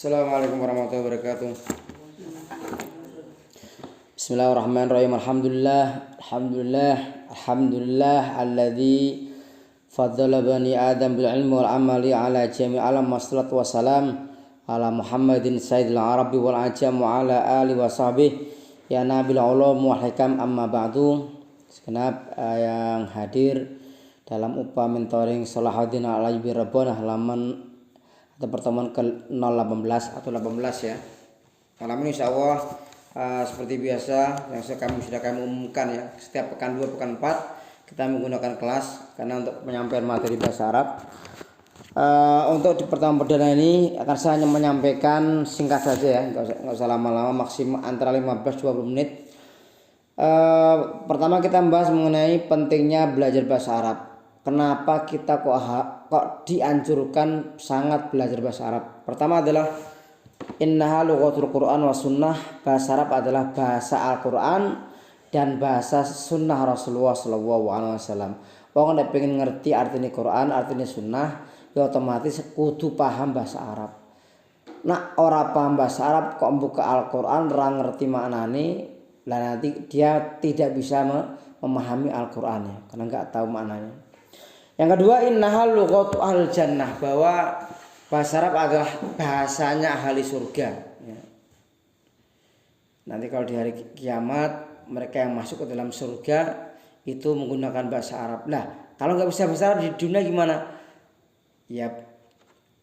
Assalamualaikum warahmatullahi wabarakatuh. Bismillahirrahmanirrahim. Alhamdulillah alladzi faddala bani Adam bil ilmi wal amali ala jami' alam wassalatu wassalam ala Muhammadin sayyidil arabi wal ajam wa ala alihi wa sahbihi ya nabil ulum wal hikam amma ba'du. Segenap yang hadir dalam upah mentoring Salahuddin Al-Ayyubi Rabbani halaman atau pertemuan ke-018 atau 18 ya. Malam ini insyaallah seperti biasa yang sudah kami umumkan ya, setiap pekan 2 pekan 4 kita menggunakan kelas karena untuk menyampaikan materi bahasa Arab. Untuk di pertemuan perdana ini akan saya hanya menyampaikan singkat saja ya, nggak usah lama-lama, maksimal antara 15-20 menit. Pertama kita membahas mengenai pentingnya belajar bahasa Arab. Kenapa kita kok dianjurkan sangat belajar bahasa Arab? Pertama adalah innaha lughatul Quran wa sunnah. Bahasa Arab adalah bahasa Al-Quran dan bahasa sunnah Rasulullah sallallahu alaihi wasallam. Wong nek pengen ngerti artinya Quran, artinya sunnah, ya otomatis kudu paham bahasa Arab. Nah, ora paham bahasa Arab kok buka Al-Quran ora ngerti maknane, lah nanti dia tidak bisa memahami Al-Qurannya karena nggak tahu maknanya. Yang kedua, innaha lughatu ahlil jannah, bahwa bahasa Arab adalah bahasanya ahli surga ya. Nanti kalau di hari kiamat mereka yang masuk ke dalam surga itu menggunakan bahasa Arab. Nah, kalau nggak bisa bahasa Arab di dunia gimana? Ya,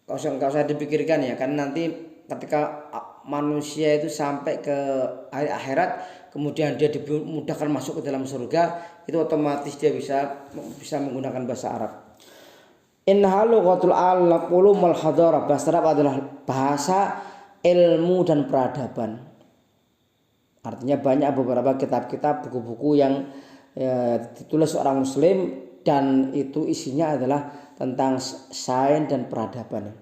nggak usah dipikirkan ya, karena nanti ketika manusia itu sampai ke akhirat, kemudian dia dimudahkan masuk ke dalam surga, itu otomatis dia bisa menggunakan bahasa Arab. Innaha lughatul ulum wal hadarah. Bahasa Arab adalah bahasa ilmu dan peradaban. Artinya banyak beberapa kitab-kitab, buku-buku yang ditulis seorang muslim dan itu isinya adalah tentang sains dan peradaban.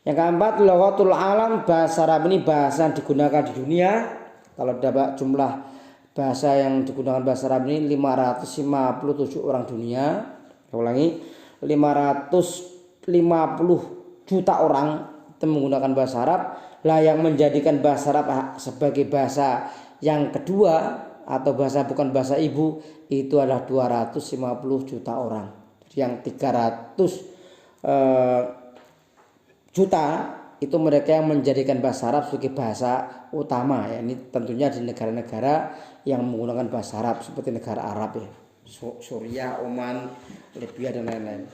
Yang keempat, lughatul alam. Bahasa Arab ini bahasa yang digunakan di dunia. Kalau dapat jumlah bahasa yang digunakan bahasa Arab ini 557 orang dunia. Saya ulangi, 550 juta orang itu menggunakan bahasa Arab. Lah yang menjadikan bahasa Arab sebagai bahasa yang kedua atau bahasa bukan bahasa ibu itu adalah 250 juta orang. Yang 300 juta itu mereka yang menjadikan bahasa Arab sebagai bahasa utama ya. Ini tentunya di negara-negara yang menggunakan bahasa Arab seperti negara Arab ya, Suriah, Oman, Libya dan lain-lain.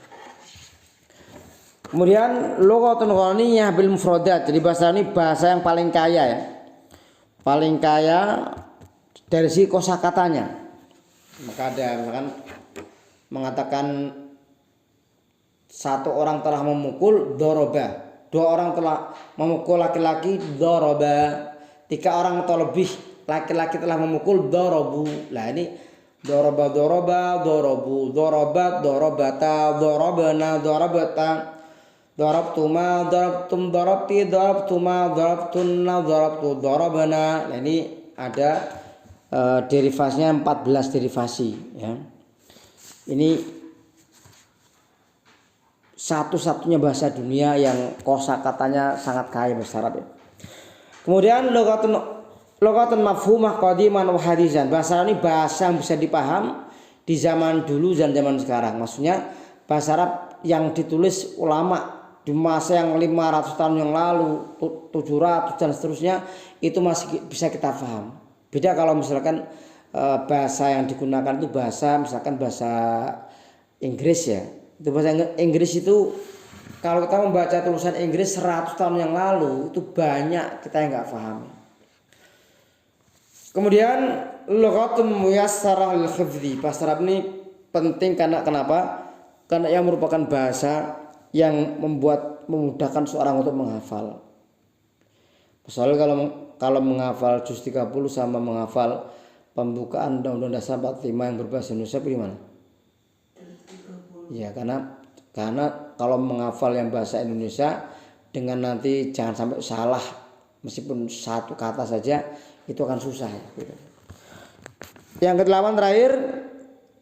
Kemudian lughatun ghaniyah bil mufradat. Jadi bahasa ini bahasa yang paling kaya ya. Paling kaya dari segi kosakatanya. Maka ada misalkan mengatakan satu orang telah memukul doroba, 2 orang telah memukul laki-laki doroba, 3 orang atau lebih laki-laki telah memukul dorobu. Lah ini doroba, dorobu, dorobat, dorobata, dorobana, dorobata, dorobtuma, dorobtum, dorobti, dorobtuma, dorobtunna, dorobtu, dorobana. Nah ini ada derivasinya 14 derivasi ya. Ini satu-satunya bahasa dunia yang kosakatanya sangat kaya bahasa Arab ya. Kemudian lughatun mafhumah qadiman wa hadisan. Bahasa Arab ini bahasa yang bisa dipaham di zaman dulu dan zaman sekarang. Maksudnya bahasa Arab yang ditulis ulama di masa yang 500 tahun yang lalu, 700 dan seterusnya itu masih bisa kita paham. Beda kalau misalkan bahasa yang digunakan itu bahasa misalkan bahasa Inggris ya. Itu bahasa Inggris itu kalau kita membaca tulisan Inggris 100 tahun yang lalu itu banyak kita yang nggak paham. Kemudian lughatun muyassarah lil hifdzi. Bahasa Arab ini penting karena kenapa? Karena yang merupakan bahasa yang memudahkan seorang untuk menghafal. Misalnya kalau menghafal juz 30 sama menghafal pembukaan Undang-Undang Dasar 45 yang berbahasa Indonesia bagaimana? Ya karena kalau menghafal yang bahasa Indonesia dengan nanti jangan sampai salah meskipun satu kata saja itu akan susah ya. Yang ke-8 terakhir,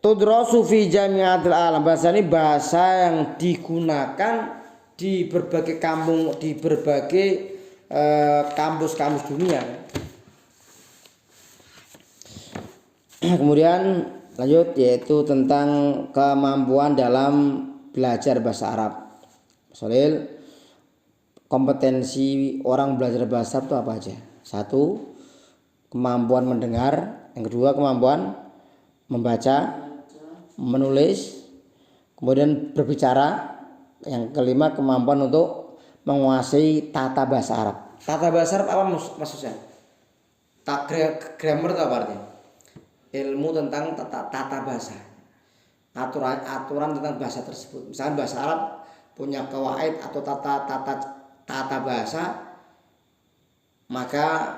tudrasu fi jami'atil alam. Bahasa ini bahasa yang digunakan di berbagai kampung, di berbagai kampus-kampus dunia. Kemudian lanjut yaitu tentang kemampuan dalam belajar bahasa Arab. Soal kompetensi orang belajar bahasa Arab itu apa aja? Satu, kemampuan mendengar. Yang kedua, kemampuan membaca, menulis, kemudian berbicara. Yang kelima, kemampuan untuk menguasai tata bahasa Arab. Tata bahasa Arab apa maksudnya? Grammar itu apa artinya? Ilmu tentang tata bahasa, aturan tentang bahasa tersebut. Misalkan bahasa Arab punya kawaid atau tata bahasa, maka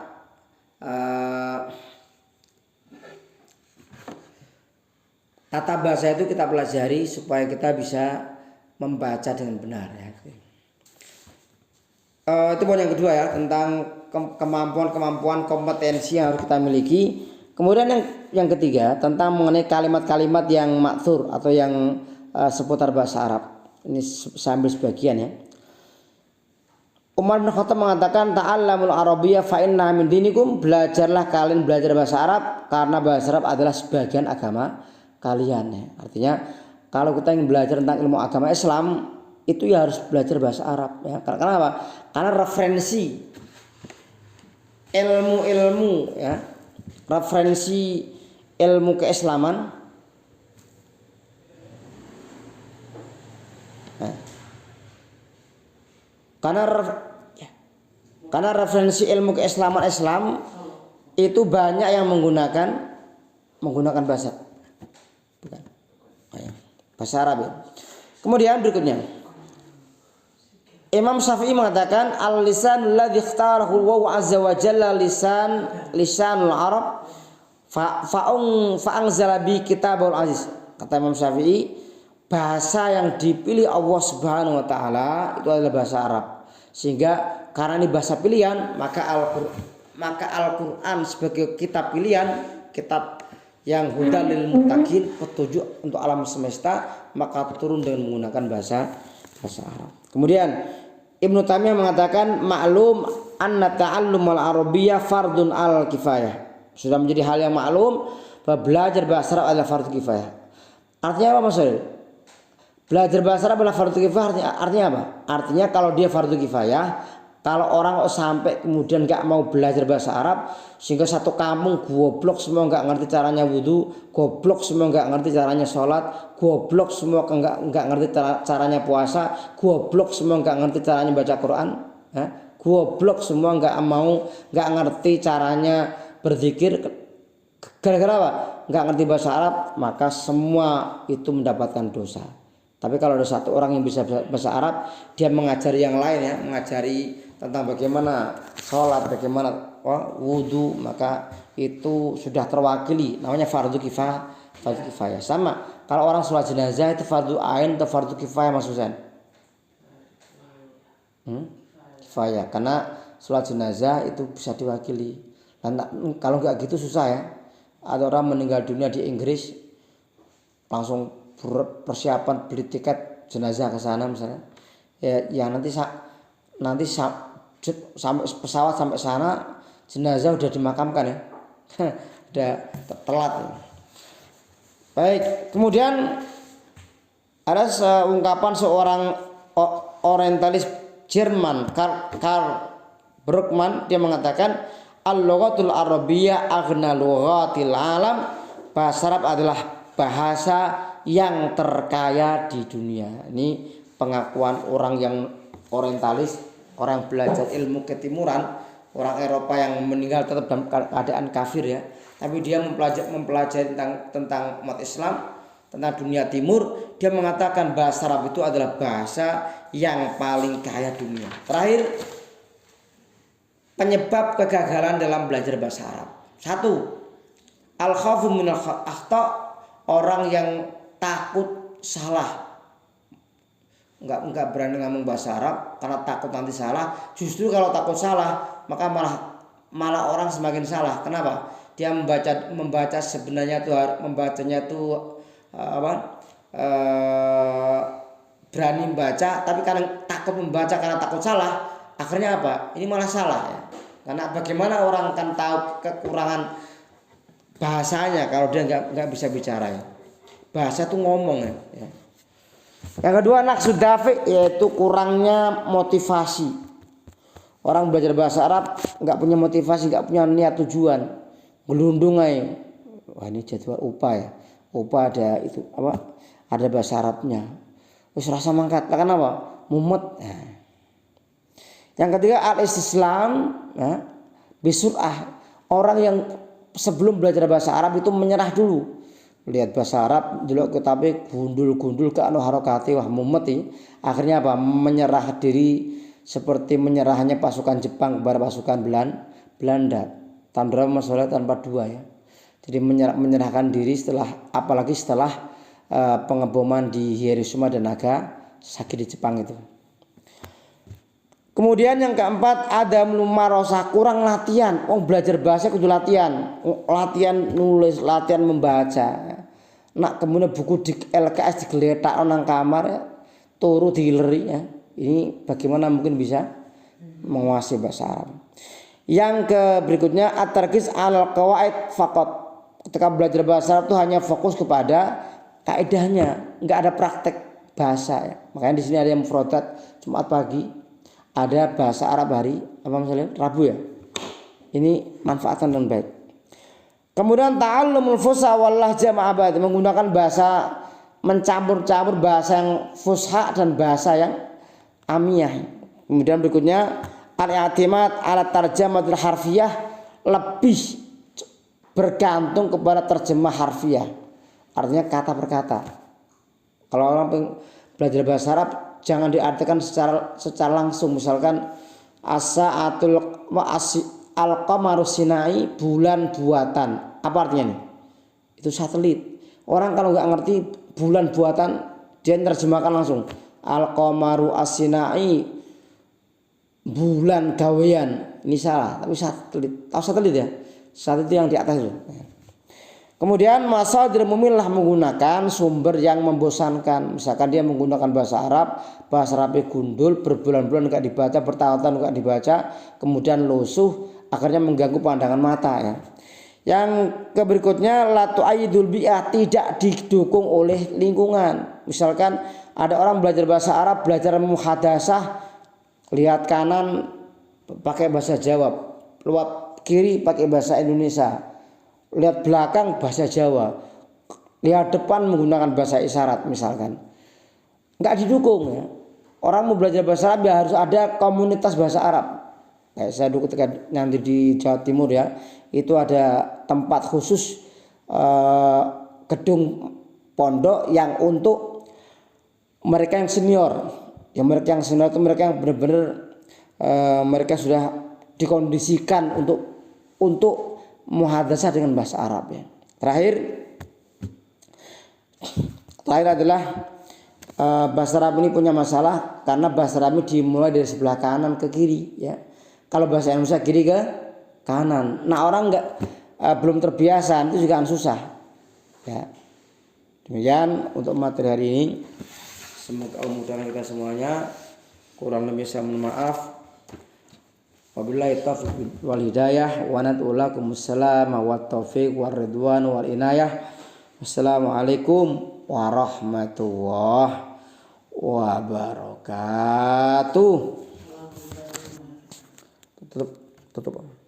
tata bahasa itu kita pelajari supaya kita bisa membaca dengan benar ya. Itu poin yang kedua ya, tentang kemampuan kompetensi yang harus kita miliki. Kemudian yang ketiga tentang mengenai kalimat-kalimat yang makthur atau yang seputar bahasa Arab. Ini sambil sebagian ya. Umar bin Khattab mengatakan ta'allamul arabiyyah fa inna min dinikum, belajarlah kalian belajar bahasa Arab karena bahasa Arab adalah sebagian agama kalian ya. Artinya kalau kita ingin belajar tentang ilmu agama Islam itu ya harus belajar bahasa Arab ya. Karena apa? Karena referensi ilmu-ilmu ya, referensi ilmu keislaman nah, karena referensi ilmu keislaman Islam itu banyak yang menggunakan bahasa bahasa Arab ya. Kemudian berikutnya Imam Syafi'i mengatakan al-lisanul ladzi ikhtarahu Allah azza wa jalla lisanul Arab fa'anzala bi kitabul aziz. Kata Imam Syafi'i, bahasa yang dipilih Allah Subhanahu wa taala itu adalah bahasa Arab. Sehingga karena ini bahasa pilihan, maka Al-Qur'an sebagai kitab pilihan, kitab yang hudal lil muttaqin, petunjuk untuk alam semesta, maka turun dengan menggunakan bahasa Arab. Kemudian Ibnu Taimiyah mengatakan maklum anna ta'allumul arabiyyah fardun al kifayah. Sudah menjadi hal yang maklum bahwa belajar bahasa Arab adalah fardu kifayah. Artinya apa maksudnya? Belajar bahasa Arab adalah fardu kifayah artinya apa? Artinya kalau dia fardu kifayah, kalau orang sampai kemudian nggak mau belajar bahasa Arab sehingga satu kampung goblok semua nggak ngerti caranya wudhu, goblok semua nggak ngerti caranya sholat, goblok semua nggak ngerti caranya puasa, goblok semua nggak ngerti caranya baca Quran, ya? Goblok semua nggak ngerti caranya berzikir, gara-gara apa? Nggak ngerti bahasa Arab, maka semua itu mendapatkan dosa. Tapi kalau ada satu orang yang bisa bahasa Arab, dia mengajari yang lain ya, mengajari tentang bagaimana sholat, bagaimana wudhu, maka itu sudah terwakili, namanya fardu kifayah. Sama kalau orang sholat jenazah itu fardu ain atau fardu kifayah maksudnya? Kifayah, karena sholat jenazah itu bisa diwakili. Dan kalau nggak gitu susah ya. Ada orang meninggal dunia di Inggris, langsung persiapan beli tiket jenazah ke sana misalnya. Ya nanti sampai pesawat sampai sana jenazah udah dimakamkan ya. Udah telat ya. Baik, kemudian ada ungkapan seorang orientalis Jerman Karl Bruckmann, dia mengatakan al-lughatul arabiyyah aghna lughatil alam, bahasa Arab adalah bahasa yang terkaya di dunia. Ini pengakuan orang yang orientalis, orang belajar ilmu ketimuran, orang Eropa yang meninggal tetap dalam keadaan kafir ya. Tapi dia mempelajari tentang umat Islam, tentang dunia timur. Dia mengatakan bahasa Arab itu adalah bahasa yang paling kaya dunia. Terakhir, penyebab kegagalan dalam belajar bahasa Arab. 1. Al-khawfu minal akhta', orang yang takut salah, nggak berani ngomong bahasa Arab karena takut nanti salah. Justru kalau takut salah maka malah orang semakin salah. Kenapa? Dia membaca sebenarnya tuh membacanya tuh berani membaca, tapi karena takut membaca karena takut salah, Akhirnya apa? Ini malah salah ya. Karena bagaimana orang akan tahu kekurangan bahasanya kalau dia nggak bisa bicara ya. Bahasa tuh ngomong ya. Yang kedua naqsud dafi, yaitu kurangnya motivasi. Orang belajar bahasa Arab nggak punya motivasi, nggak punya niat tujuan, gelundung aja. Wah ini jadwal UPA ya. UPA ada itu apa? Ada bahasa Arabnya. Wis rasa mangkat. Kan apa? Mumet. Nah. Yang ketiga al-istislam, nah, bisur'ah. Orang yang sebelum belajar bahasa Arab itu menyerah dulu. Lihat bahasa Arab dulu tapi gundul-gundul ke anu harokati wah mumeti. Akhirnya apa? Menyerah diri seperti menyerahnya pasukan Jepang kepada pasukan Belanda. Tahun berapa masalah tanpa dua ya. Jadi menyerahkan diri apalagi setelah pengeboman di Hiroshima dan Nagasaki di Jepang itu. Kemudian yang keempat ada melumarosa, kurang latihan. Belajar bahasa kudu latihan, latihan nulis, latihan membaca. Nak kemudian buku di LKS digeletak nang kamar ya, turu dileri ya. Ini bagaimana mungkin bisa menguasai bahasa Arab. Yang berikutnya at-tarkis al qawaid faqat. Ketika belajar bahasa Arab itu hanya fokus kepada kaidahnya, enggak ada praktek bahasa ya. Makanya di sini ada yang mufradat Jumat pagi. Ada bahasa Arab hari apa misalnya Rabu ya. Ini manfaatkan dengan baik. Kemudian ta'allumul fusha wal lahja ma'abad, menggunakan bahasa mencampur-campur bahasa yang fusha dan bahasa yang amiyah. Kemudian berikutnya al-i'timad ala tarjamatul harfiyah, lebih bergantung kepada terjemah harfiah. Artinya kata per kata. Kalau orang belajar bahasa Arab jangan diartikan secara langsung. Misalkan as-sa'atul al-qamaru sinai, bulan buatan. Apa artinya nih? Itu satelit. Orang kalau nggak ngerti bulan buatan, dia terjemahkan langsung al-qamaru as-sinai, bulan gawean. Ini salah, tapi satelit. Tahu satelit ya? Satelit yang di atas itu. Kemudian masadir memilah, menggunakan sumber yang membosankan. Misalkan dia menggunakan bahasa Arabnya gundul, berbulan-bulan enggak dibaca, bertahun-tahun enggak dibaca, kemudian lusuh, akhirnya mengganggu pandangan mata ya. Yang berikutnya latu ayidul bi'ah, tidak didukung oleh lingkungan. Misalkan ada orang belajar bahasa Arab, belajar muhadasah, lihat kanan pakai bahasa Jawa, lihat kiri pakai bahasa Indonesia. Lihat belakang bahasa Jawa, lihat depan menggunakan bahasa isyarat misalkan, nggak didukung ya. Orang mau belajar bahasa Arab ya harus ada komunitas bahasa Arab. Kayak saya dulu ketika nanti di Jawa Timur ya, itu ada tempat khusus gedung pondok yang untuk mereka yang senior. Yang mereka yang senior itu mereka yang benar-benar mereka sudah dikondisikan untuk muhadasah dengan bahasa Arab ya. Terakhir adalah bahasa Arab ini punya masalah karena bahasa Arab ini dimulai dari sebelah kanan ke kiri ya. Kalau bahasa Indonesia kiri ke kanan. Nah orang belum terbiasa itu juga susah ya. Demikian untuk materi hari ini. Semoga Allah memudahkan kita semuanya. Kurang lebih saya mohon maaf. Wabillahi taufiq wal hidayah wa nad'u assalama wat taufiq war ridwan wal inayah. Wassalamualaikum warahmatullahi wabarakatuh. Tutup.